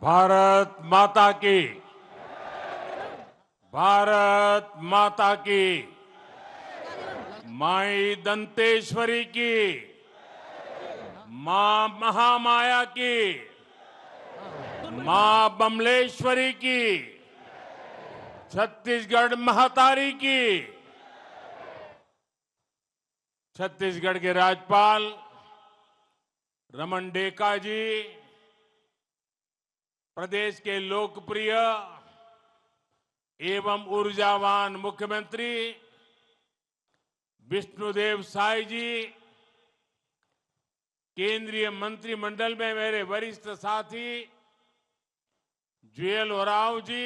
भारत माता की। भारत माता की। माई दंतेश्वरी की। मां महामाया की। मां बमलेश्वरी की। छत्तीसगढ़ महातारी की। छत्तीसगढ़ के राज्यपाल रमन डेका जी, प्रदेश के लोकप्रिय एवं ऊर्जावान मुख्यमंत्री विष्णुदेव साय जी, केंद्रीय मंत्रिमंडल में मेरे वरिष्ठ साथी जुएल ओरांव जी,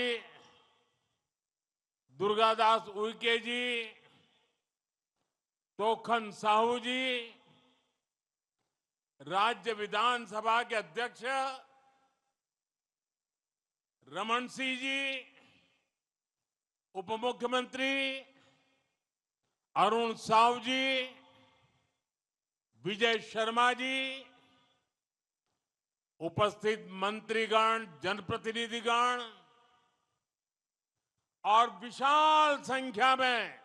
दुर्गादास उइके जी, तोखन साहू जी, राज्य विधानसभा के अध्यक्ष रमन सिंह जी, उप मुख्यमंत्री अरुण साव जी, विजय शर्मा जी, उपस्थित मंत्रीगण, जनप्रतिनिधिगण और विशाल संख्या में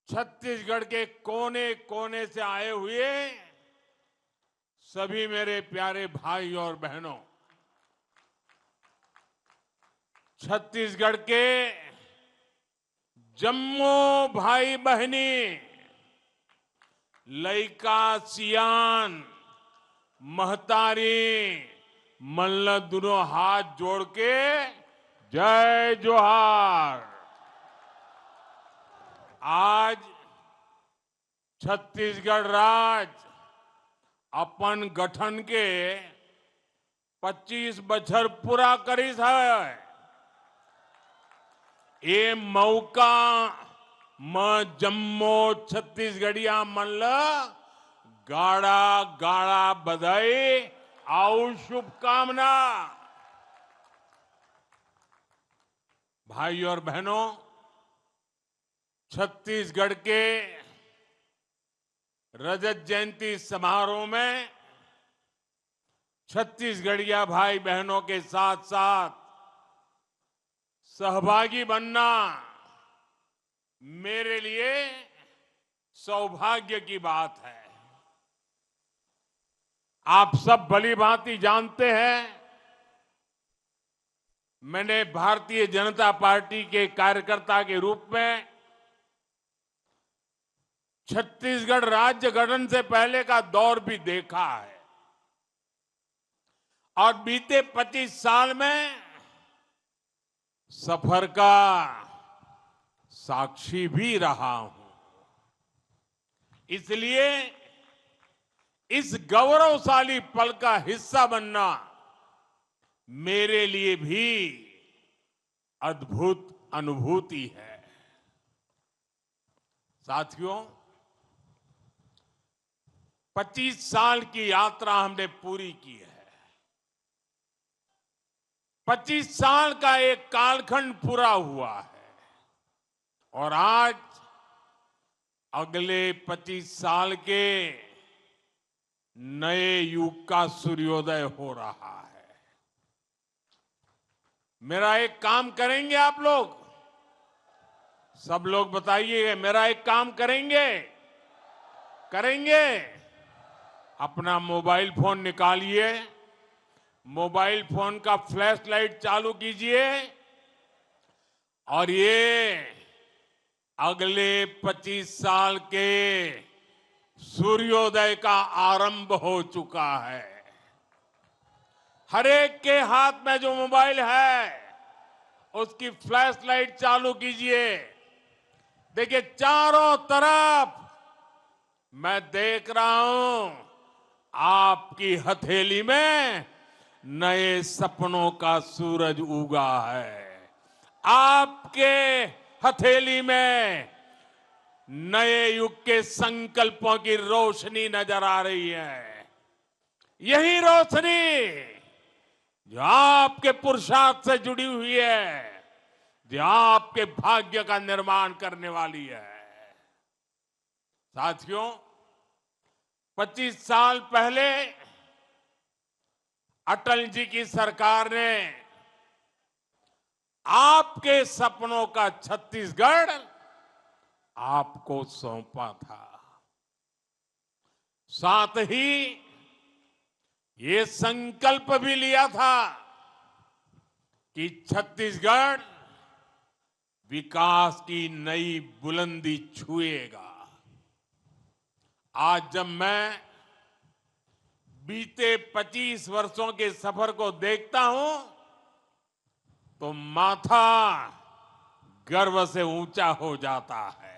छत्तीसगढ़ के कोने कोने से आए हुए सभी मेरे प्यारे भाई और बहनों, छत्तीसगढ़ के जम्मू भाई बहनी, लइका सियान, महतारी, मल्ल दोनों हाथ जोड़ के जय जोहार। आज छत्तीसगढ़ राज्य अपन गठन के 25 बछर पूरा करीस है। ये मौका म जम्मो छत्तीसगढ़िया मन ल गाड़ा गाड़ा बधाई और शुभकामना। भाई और बहनों, छत्तीसगढ़ के रजत जयंती समारोह में छत्तीसगढ़िया भाई बहनों के साथ साथ सहभागी बनना मेरे लिए सौभाग्य की बात है। आप सब भली भांति जानते हैं, मैंने भारतीय जनता पार्टी के कार्यकर्ता के रूप में छत्तीसगढ़ राज्य गठन से पहले का दौर भी देखा है और बीते 25 साल में सफर का साक्षी भी रहा हूं। इसलिए इस गौरवशाली पल का हिस्सा बनना मेरे लिए भी अद्भुत अनुभूति है। साथियों, 25 साल की यात्रा हमने पूरी की है। 25 साल का एक कालखंड पूरा हुआ है और आज अगले 25 साल के नए युग का सूर्योदय हो रहा है। मेरा एक काम करेंगे आप लोग, सब लोग बताइए, मेरा एक काम करेंगे? अपना मोबाइल फोन निकालिए, मोबाइल फोन का फ्लैश लाइट चालू कीजिए और ये अगले 25 साल के सूर्योदय का आरंभ हो चुका है। हर एक के हाथ में जो मोबाइल है उसकी फ्लैश लाइट चालू कीजिए। देखिए, चारों तरफ मैं देख रहा हूं आपकी हथेली में नए सपनों का सूरज उगा है। आपके हथेली में नए युग के संकल्पों की रोशनी नजर आ रही है। यही रोशनी जो आपके पुरुषार्थ से जुड़ी हुई है, जो आपके भाग्य का निर्माण करने वाली है। साथियों, 25 साल पहले अटल जी की सरकार ने आपके सपनों का छत्तीसगढ़ आपको सौंपा था। साथ ही ये संकल्प भी लिया था कि छत्तीसगढ़ विकास की नई बुलंदी छुएगा। आज जब मैं बीते 25 वर्षों के सफर को देखता हूं तो माथा गर्व से ऊंचा हो जाता है।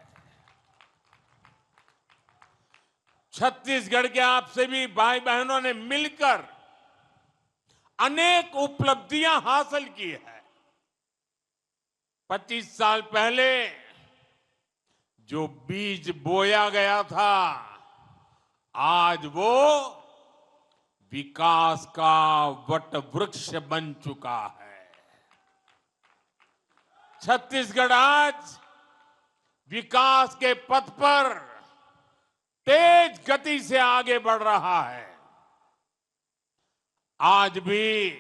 छत्तीसगढ़ के आप सभी भाई बहनों ने मिलकर अनेक उपलब्धियां हासिल की है। 25 साल पहले जो बीज बोया गया था, आज वो विकास का वट वृक्ष बन चुका है। छत्तीसगढ़ आज विकास के पथ पर तेज गति से आगे बढ़ रहा है। आज भी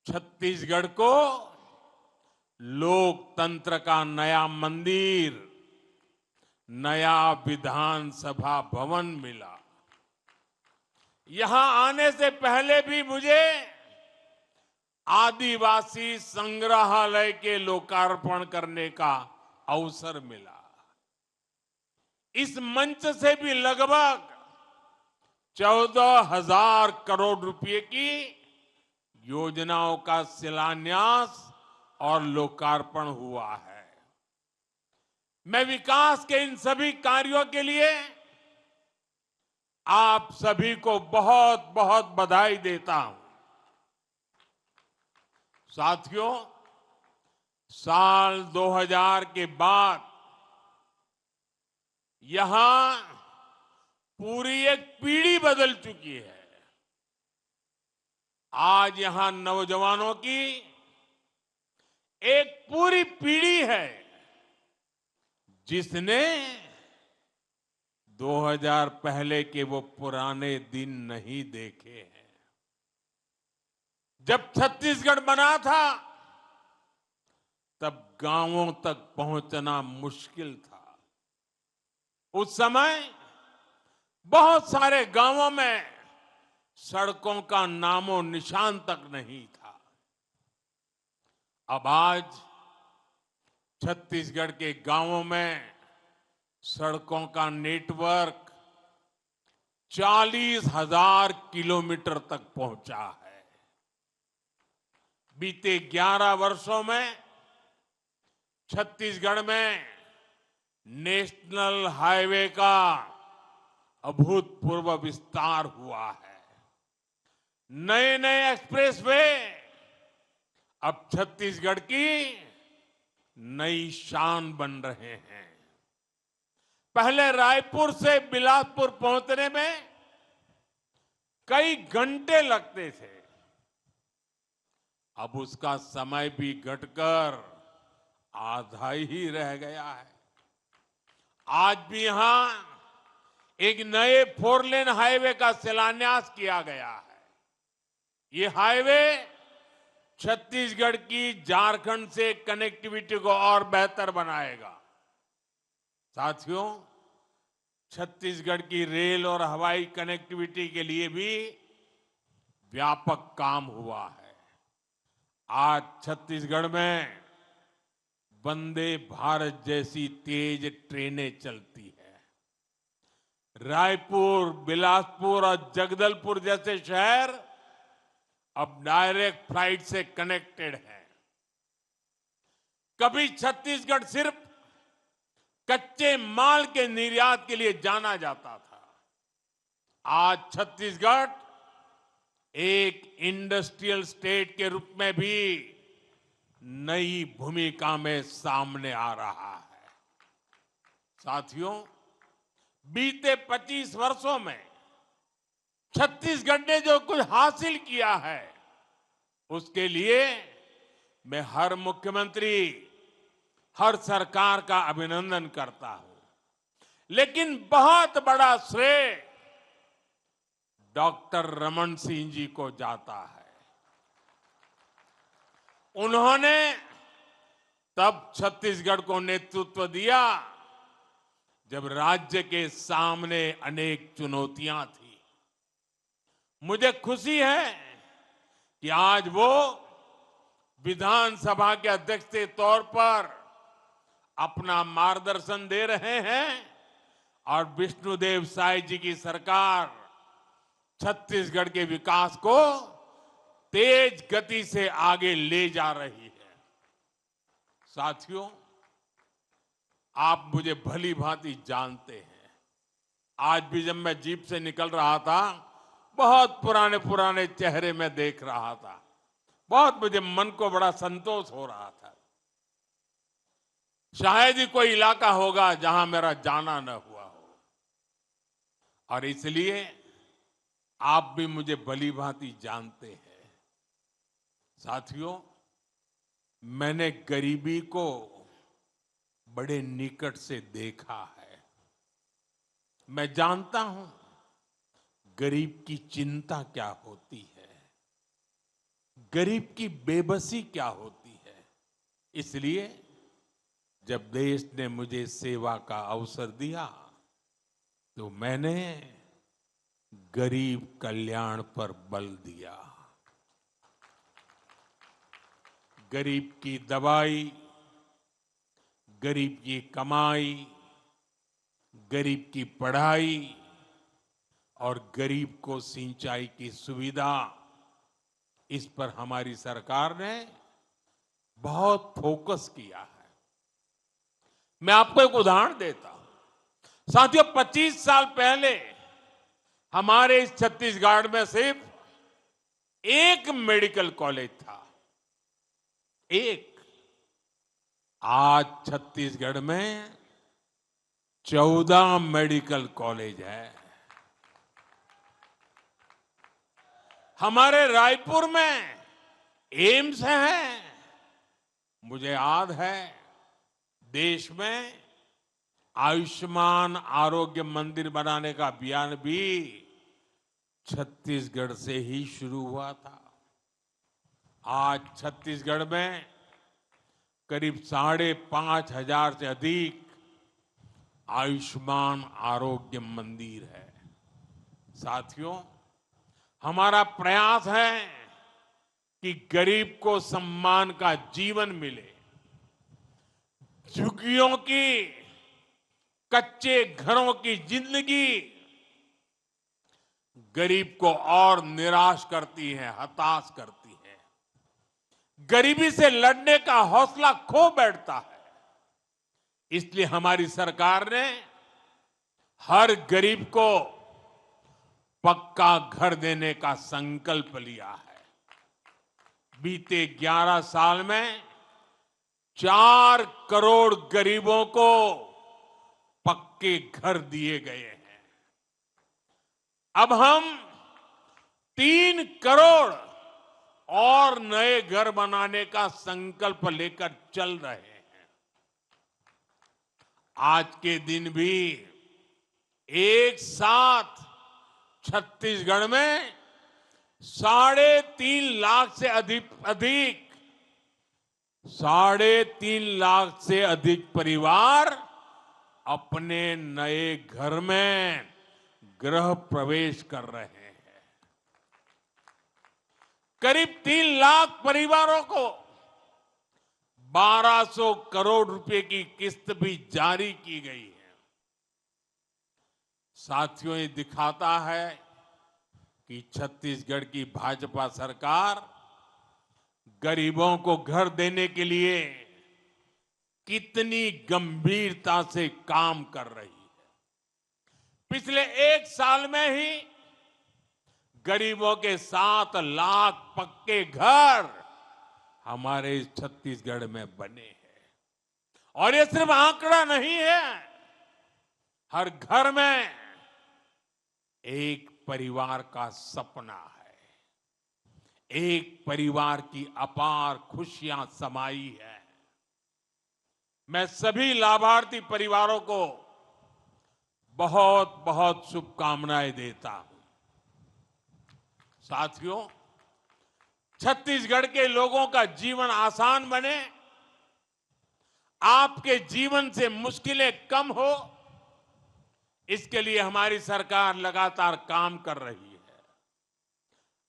छत्तीसगढ़ को लोकतंत्र का नया मंदिर, नया विधानसभा भवन मिला। यहां आने से पहले भी मुझे आदिवासी संग्रहालय के लोकार्पण करने का अवसर मिला। इस मंच से भी लगभग 14,000 करोड़ रुपए की योजनाओं का शिलान्यास और लोकार्पण हुआ है। मैं विकास के इन सभी कार्यों के लिए आप सभी को बहुत बहुत बधाई देता हूं। साथियों, साल 2000 के बाद यहां पूरी एक पीढ़ी बदल चुकी है। आज यहां नौजवानों की एक पूरी पीढ़ी है जिसने 2000 पहले के वो पुराने दिन नहीं देखे हैं। जब छत्तीसगढ़ बना था तब गांवों तक पहुंचना मुश्किल था। उस समय बहुत सारे गांवों में सड़कों का नामो निशान तक नहीं था। अब आज छत्तीसगढ़ के गांवों में सड़कों का नेटवर्क 40,000 किलोमीटर तक पहुंचा है। बीते 11 वर्षों में छत्तीसगढ़ में नेशनल हाईवे का अभूतपूर्व विस्तार हुआ है। नए नए एक्सप्रेसवे अब छत्तीसगढ़ की नई शान बन रहे हैं। पहले रायपुर से बिलासपुर पहुंचने में कई घंटे लगते थे। अब उसका समय भी घटकर आधा ही रह गया है। आज भी यहां एक नए 4 लेन हाईवे का शिलान्यास किया गया है। ये हाईवे छत्तीसगढ़ की झारखंड से कनेक्टिविटी को और बेहतर बनाएगा। साथियों, छत्तीसगढ़ की रेल और हवाई कनेक्टिविटी के लिए भी व्यापक काम हुआ है। आज छत्तीसगढ़ में वंदे भारत जैसी तेज ट्रेनें चलती है। रायपुर, बिलासपुर और जगदलपुर जैसे शहर अब डायरेक्ट फ्लाइट से कनेक्टेड हैं। कभी छत्तीसगढ़ सिर्फ कच्चे माल के निर्यात के लिए जाना जाता था। आज छत्तीसगढ़ एक इंडस्ट्रियल स्टेट के रूप में भी नई भूमिका में सामने आ रहा है। साथियों, बीते 25 वर्षों में छत्तीसगढ़ ने जो कुछ हासिल किया है उसके लिए मैं हर मुख्यमंत्री, हर सरकार का अभिनंदन करता हूं। लेकिन बहुत बड़ा श्रेय डॉक्टर रमन सिंह जी को जाता है। उन्होंने तब छत्तीसगढ़ को नेतृत्व दिया जब राज्य के सामने अनेक चुनौतियां थी। मुझे खुशी है कि आज वो विधानसभा के अध्यक्ष के तौर पर अपना मार्गदर्शन दे रहे हैं और विष्णुदेव साय जी की सरकार छत्तीसगढ़ के विकास को तेज गति से आगे ले जा रही है। साथियों, आप मुझे भली भांति जानते हैं। आज भी जब मैं जीप से निकल रहा था, बहुत पुराने पुराने चेहरे में देख रहा था। बहुत मुझे मन को बड़ा संतोष हो रहा था। शायद ही कोई इलाका होगा जहां मेरा जाना न हुआ हो, और इसलिए आप भी मुझे भली भांति जानते हैं। साथियों, मैंने गरीबी को बड़े निकट से देखा है। मैं जानता हूं गरीब की चिंता क्या होती है, गरीब की बेबसी क्या होती है। इसलिए जब देश ने मुझे सेवा का अवसर दिया तो मैंने गरीब कल्याण पर बल दिया। गरीब की दवाई, गरीब की कमाई, गरीब की पढ़ाई और गरीब को सिंचाई की सुविधा, इस पर हमारी सरकार ने बहुत फोकस किया है। मैं आपको एक उदाहरण देता हूं। साथियों, 25 साल पहले हमारे इस छत्तीसगढ़ में सिर्फ एक मेडिकल कॉलेज था, एक। आज छत्तीसगढ़ में 14 मेडिकल कॉलेज है। हमारे रायपुर में एम्स है। मुझे याद है, देश में आयुष्मान आरोग्य मंदिर बनाने का अभियान भी छत्तीसगढ़ से ही शुरू हुआ था। आज छत्तीसगढ़ में करीब 5,500 से अधिक आयुष्मान आरोग्य मंदिर है। साथियों, हमारा प्रयास है कि गरीब को सम्मान का जीवन मिले, झुग्गियों की, कच्चे घरों की जिंदगी गरीब को और निराश करती है, हताश करती है। गरीबी से लड़ने का हौसला खो बैठता है। इसलिए हमारी सरकार ने हर गरीब को पक्का घर देने का संकल्प लिया है। बीते 11 साल में 4 करोड़ गरीबों को पक्के घर दिए गए हैं। अब हम 3 करोड़ और नए घर बनाने का संकल्प लेकर चल रहे हैं। आज के दिन भी एक साथ छत्तीसगढ़ में 3.5 लाख से अधिक 3.5 लाख से अधिक परिवार अपने नए घर में गृह प्रवेश कर रहे हैं। करीब 3 लाख परिवारों को 1200 करोड़ रुपए की किस्त भी जारी की गई है। साथियों, ये दिखाता है कि छत्तीसगढ़ की भाजपा सरकार गरीबों को घर देने के लिए कितनी गंभीरता से काम कर रही है। पिछले 1 साल में ही गरीबों के 7 लाख पक्के घर हमारे छत्तीसगढ़ में बने हैं। और ये सिर्फ आंकड़ा नहीं है, हर घर में एक परिवार का सपना है, एक परिवार की अपार खुशियां समाई है। मैं सभी लाभार्थी परिवारों को बहुत बहुत शुभकामनाएं देता हूं। साथियों, छत्तीसगढ़ के लोगों का जीवन आसान बने, आपके जीवन से मुश्किलें कम हो, इसके लिए हमारी सरकार लगातार काम कर रही है।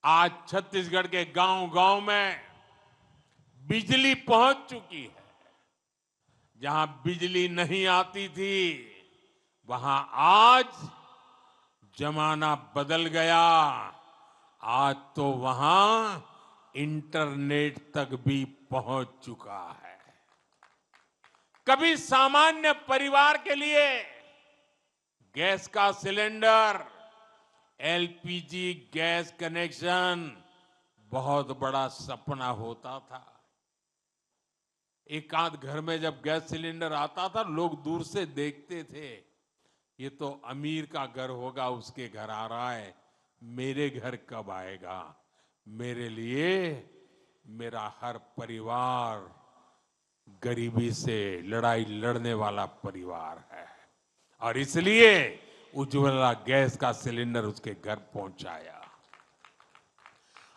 आज छत्तीसगढ़ के गांव-गांव में बिजली पहुंच चुकी है। जहां बिजली नहीं आती थी, वहां आज जमाना बदल गया। आज तो वहां इंटरनेट तक भी पहुंच चुका है। कभी सामान्य परिवार के लिए गैस का सिलेंडर, एलपीजी गैस कनेक्शन बहुत बड़ा सपना होता था। एक आध घर में जब गैस सिलेंडर आता था, लोग दूर से देखते थे, ये तो अमीर का घर होगा, उसके घर आ रहा है, मेरे घर कब आएगा। मेरे लिए मेरा हर परिवार गरीबी से लड़ाई लड़ने वाला परिवार है, और इसलिए उज्ज्वला गैस का सिलेंडर उसके घर पहुंचाया।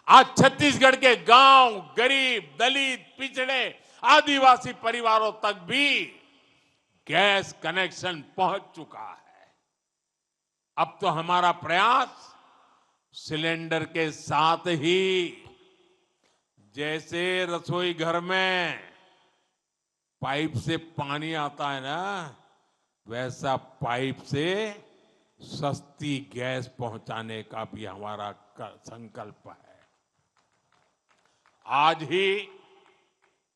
आज छत्तीसगढ़ के गांव, गरीब, दलित, पिछड़े, आदिवासी परिवारों तक भी गैस कनेक्शन पहुंच चुका है। अब तो हमारा प्रयास सिलेंडर के साथ ही, जैसे रसोई घर में पाइप से पानी आता है ना, वैसा पाइप से सस्ती गैस पहुंचाने का भी हमारा संकल्प है। आज ही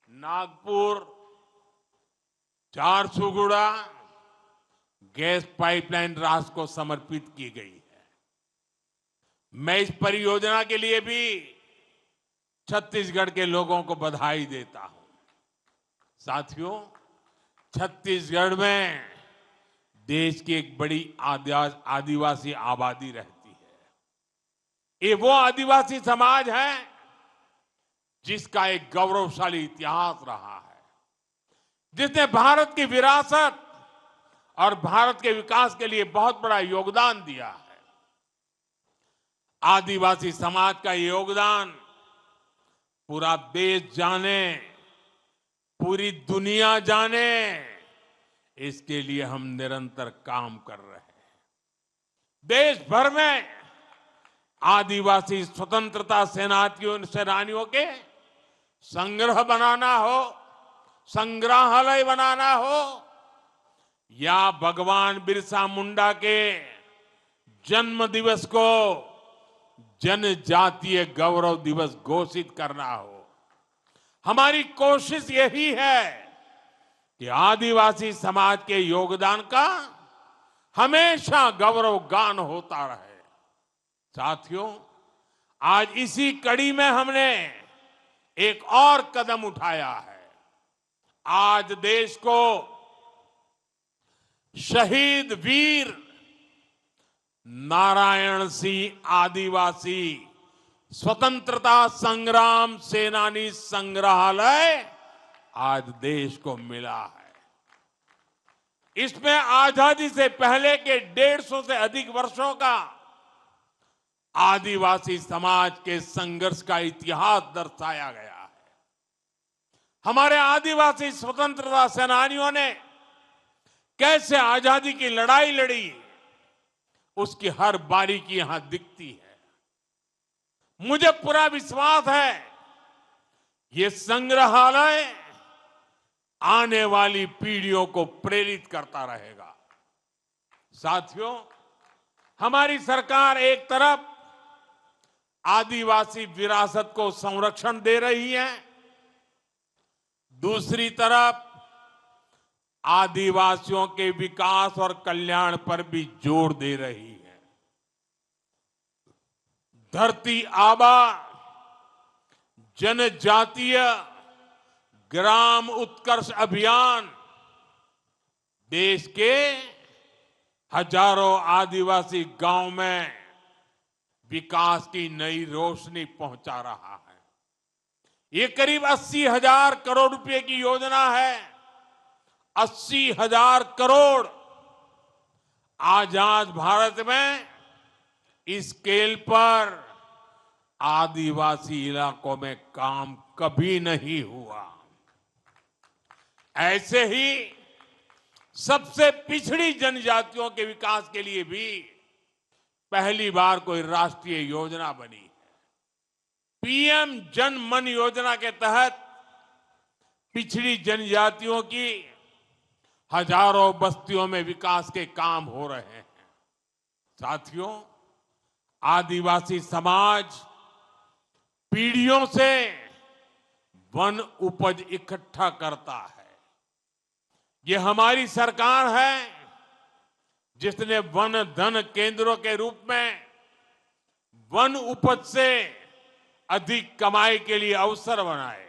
नागपुर झारसुगुड़ा गैस पाइपलाइन राष्ट्र को समर्पित की गई है। मैं इस परियोजना के लिए भी छत्तीसगढ़ के लोगों को बधाई देता हूं। साथियों, छत्तीसगढ़ में देश की एक बड़ी आदिवासी आबादी रहती है। ये वो आदिवासी समाज है जिसका एक गौरवशाली इतिहास रहा है, जिसने भारत की विरासत और भारत के विकास के लिए बहुत बड़ा योगदान दिया है। आदिवासी समाज का योगदान पूरा देश जाने, पूरी दुनिया जाने, इसके लिए हम निरंतर काम कर रहे हैं। देश भर में आदिवासी स्वतंत्रता सेनानियों के संग्रह बनाना हो, संग्रहालय बनाना हो, या भगवान बिरसा मुंडा के जन्म दिवस को जनजातीय गौरव दिवस घोषित करना हो, हमारी कोशिश यही है कि आदिवासी समाज के योगदान का हमेशा गौरवगान होता रहे। साथियों, आज इसी कड़ी में हमने एक और कदम उठाया है। आज देश को शहीद वीर नारायण सिंह आदिवासी स्वतंत्रता संग्राम सेनानी संग्रहालय आज देश को मिला है। इसमें आजादी से पहले के 150 से अधिक वर्षों का आदिवासी समाज के संघर्ष का इतिहास दर्शाया गया है। हमारे आदिवासी स्वतंत्रता सेनानियों ने कैसे आजादी की लड़ाई लड़ी, उसकी हर बारीकी यहां दिखती है। मुझे पूरा विश्वास है ये संग्रहालय आने वाली पीढ़ियों को प्रेरित करता रहेगा। साथियों, हमारी सरकार एक तरफ आदिवासी विरासत को संरक्षण दे रही है, दूसरी तरफ आदिवासियों के विकास और कल्याण पर भी जोर दे रही है। धरती आबा जनजातीय ग्राम उत्कर्ष अभियान देश के हजारों आदिवासी गांव में विकास की नई रोशनी पहुंचा रहा है। ये करीब 80,000 करोड़ रुपए की योजना है। 80,000 करोड़ आजाद भारत में इस स्केल पर आदिवासी इलाकों में काम कभी नहीं हुआ। ऐसे ही सबसे पिछड़ी जनजातियों के विकास के लिए भी पहली बार कोई राष्ट्रीय योजना बनी है। पीएम जन मन योजना के तहत पिछड़ी जनजातियों की हजारों बस्तियों में विकास के काम हो रहे हैं। साथियों, आदिवासी समाज पीढ़ियों से वन उपज इकट्ठा करता है। ये हमारी सरकार है जिसने वन धन केंद्रों के रूप में वन उपज से अधिक कमाई के लिए अवसर बनाए,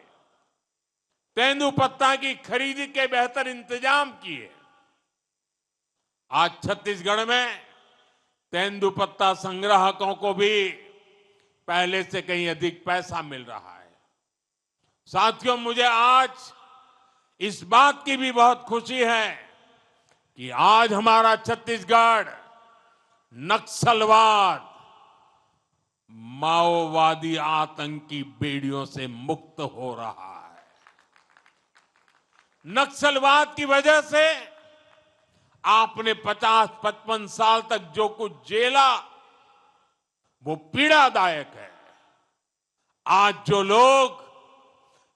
तेंदुपत्ता की खरीदी के बेहतर इंतजाम किए। आज छत्तीसगढ़ में तेंदुपत्ता संग्राहकों को भी पहले से कहीं अधिक पैसा मिल रहा है। साथियों, मुझे आज इस बात की भी बहुत खुशी है कि आज हमारा छत्तीसगढ़ नक्सलवाद, माओवादी आतंकी बेड़ियों से मुक्त हो रहा है। नक्सलवाद की वजह से आपने 50-55 साल तक जो कुछ झेला वो पीड़ादायक है। आज जो लोग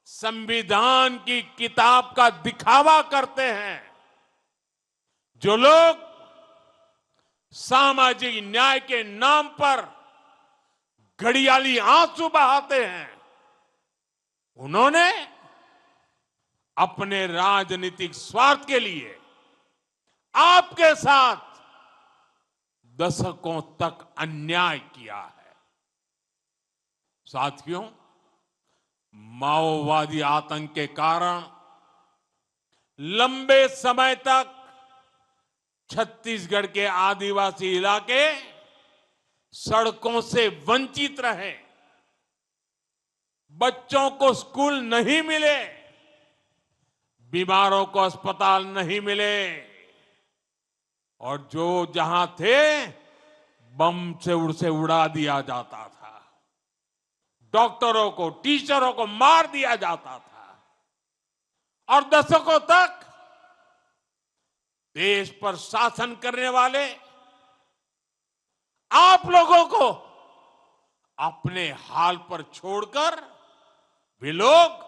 संविधान की किताब का दिखावा करते हैं, जो लोग सामाजिक न्याय के नाम पर घड़ियाली आंसू बहाते हैं, उन्होंने अपने राजनीतिक स्वार्थ के लिए आपके साथ दशकों तक अन्याय किया है। साथियों, माओवादी आतंक के कारण लंबे समय तक छत्तीसगढ़ के आदिवासी इलाके सड़कों से वंचित रहे। बच्चों को स्कूल नहीं मिले, बीमारों को अस्पताल नहीं मिले, और जो जहां थे बम से उड़से उड़ा दिया जाता था। डॉक्टरों को, टीचरों को मार दिया जाता था, और दशकों तक देश पर शासन करने वाले आप लोगों को अपने हाल पर छोड़कर वे लोग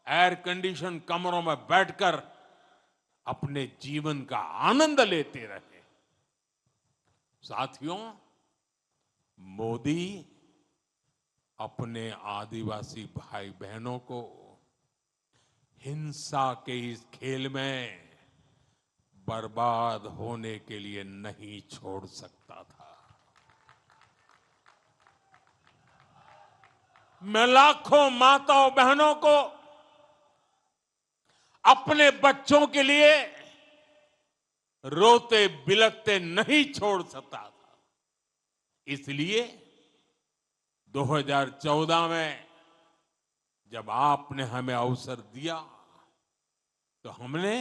एयर कंडीशन कमरों में बैठकर अपने जीवन का आनंद लेते रहे। साथियों, मोदी अपने आदिवासी भाई बहनों को हिंसा के इस खेल में बर्बाद होने के लिए नहीं छोड़ सकता था। मैं लाखों माताओं बहनों को अपने बच्चों के लिए रोते बिलखते नहीं छोड़ सकता था। इसलिए 2014 में जब आपने हमें अवसर दिया तो हमने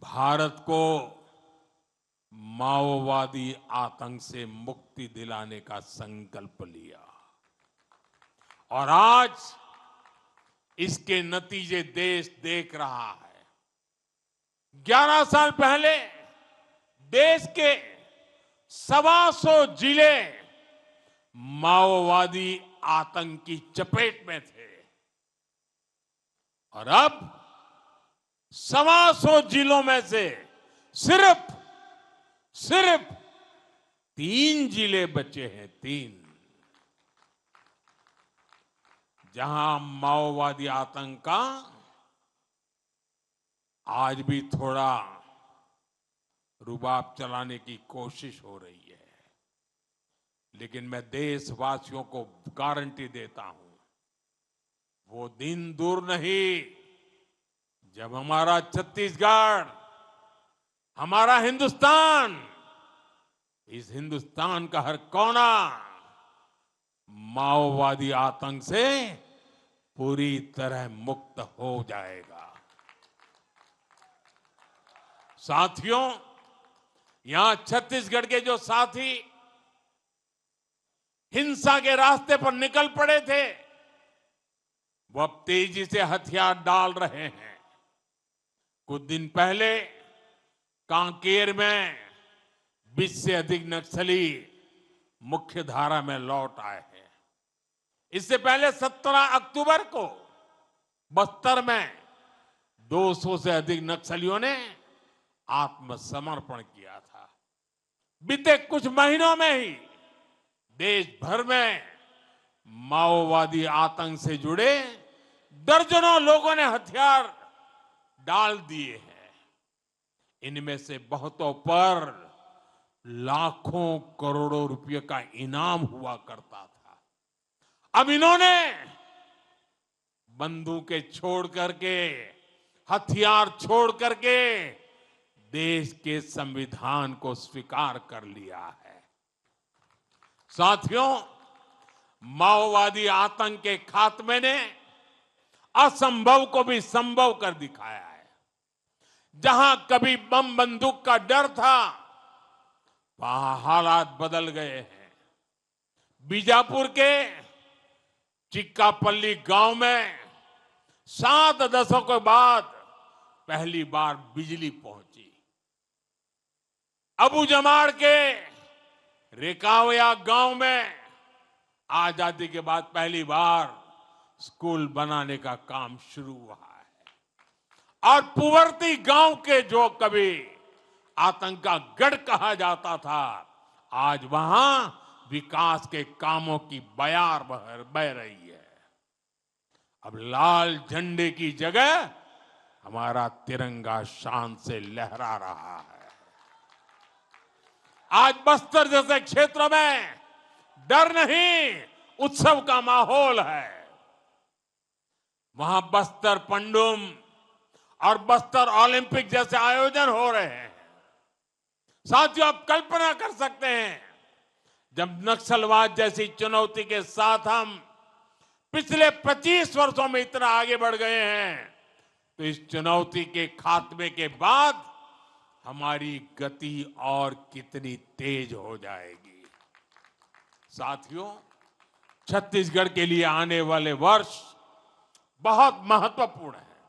भारत को माओवादी आतंक से मुक्ति दिलाने का संकल्प लिया, और आज इसके नतीजे देश देख रहा है। 11 साल पहले देश के 125 जिले माओवादी आतंक की चपेट में थे, और अब 125 जिलों में से सिर्फ 3 जिले बचे हैं। 3 जहां माओवादी आतंक का आज भी थोड़ा रुबाब चलाने की कोशिश हो रही है, लेकिन मैं देशवासियों को गारंटी देता हूं, वो दिन दूर नहीं जब हमारा छत्तीसगढ़, हमारा हिंदुस्तान, इस हिंदुस्तान का हर कोना माओवादी आतंक से पूरी तरह मुक्त हो जाएगा। साथियों, यहां छत्तीसगढ़ के जो साथी हिंसा के रास्ते पर निकल पड़े थे, वो अब तेजी से हथियार डाल रहे हैं। कुछ दिन पहले कांकेर में 20 से अधिक नक्सली मुख्य धारा में लौट आए हैं। इससे पहले 17 अक्टूबर को बस्तर में 200 से अधिक नक्सलियों ने आत्मसमर्पण किया था। बीते कुछ महीनों में ही देश भर में माओवादी आतंक से जुड़े दर्जनों लोगों ने हथियार डाल दिए हैं। इनमें से बहुतों पर लाखों करोड़ों रुपए का इनाम हुआ करता था। अब इन्होंने बंदूकें छोड़ करके, हथियार छोड़ करके देश के संविधान को स्वीकार कर लिया है। साथियों, माओवादी आतंक के खात्मे ने असंभव को भी संभव कर दिखाया है। जहां कभी बम बंदूक का डर था, वहां हालात बदल गए हैं। बीजापुर के चिक्कापल्ली गांव में 7 दशकों के बाद पहली बार बिजली पहुंची। अबू जमाड़ के रेकावया गांव में आजादी के बाद पहली बार स्कूल बनाने का काम शुरू हुआ है। और पुवर्ती गांव के जो कभी आतंक का गढ़ कहा जाता था, आज वहां विकास के कामों की बयार बह रही है। अब लाल झंडे की जगह हमारा तिरंगा शान से लहरा रहा है। आज बस्तर जैसे क्षेत्र में डर नहीं, उत्सव का माहौल है। वहां बस्तर पंडुम और बस्तर ओलंपिक जैसे आयोजन हो रहे हैं। साथियों, आप कल्पना कर सकते हैं, जब नक्सलवाद जैसी चुनौती के साथ हम पिछले 25 वर्षों में इतना आगे बढ़ गए हैं, तो इस चुनौती के खात्मे के बाद हमारी गति और कितनी तेज हो जाएगी। साथियों, छत्तीसगढ़ के लिए आने वाले वर्ष बहुत महत्वपूर्ण है।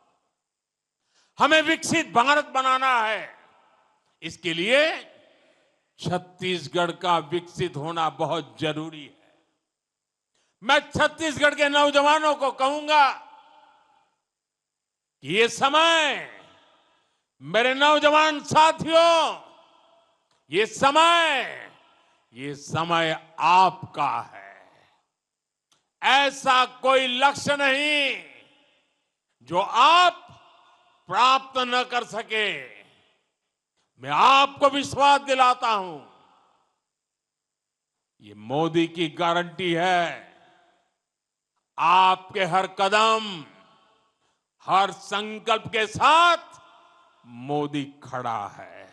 हमें विकसित भारत बनाना है। इसके लिए छत्तीसगढ़ का विकसित होना बहुत जरूरी है। मैं छत्तीसगढ़ के नौजवानों को कहूंगा कि ये समय, मेरे नौजवान साथियों, ये समय आपका है। ऐसा कोई लक्ष्य नहीं जो आप प्राप्त न कर सके। मैं आपको विश्वास दिलाता हूं, ये मोदी की गारंटी है। आपके हर कदम, हर संकल्प के साथ मोदी खड़ा है।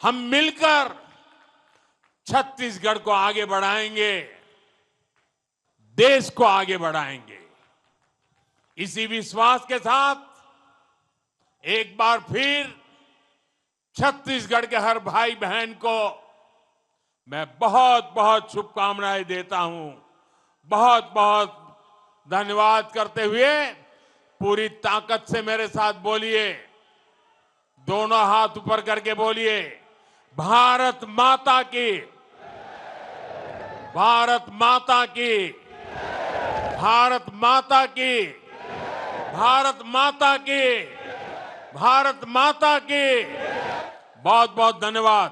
हम मिलकर छत्तीसगढ़ को आगे बढ़ाएंगे, देश को आगे बढ़ाएंगे। इसी विश्वास के साथ एक बार फिर छत्तीसगढ़ के हर भाई बहन को मैं बहुत बहुत शुभकामनाएं देता हूं। बहुत बहुत धन्यवाद करते हुए पूरी ताकत से मेरे साथ बोलिए, दोनों हाथ ऊपर करके बोलिए, भारत माता की, भारत माता की, भारत माता की, भारत माता की, भारत माता की। बहुत बहुत धन्यवाद।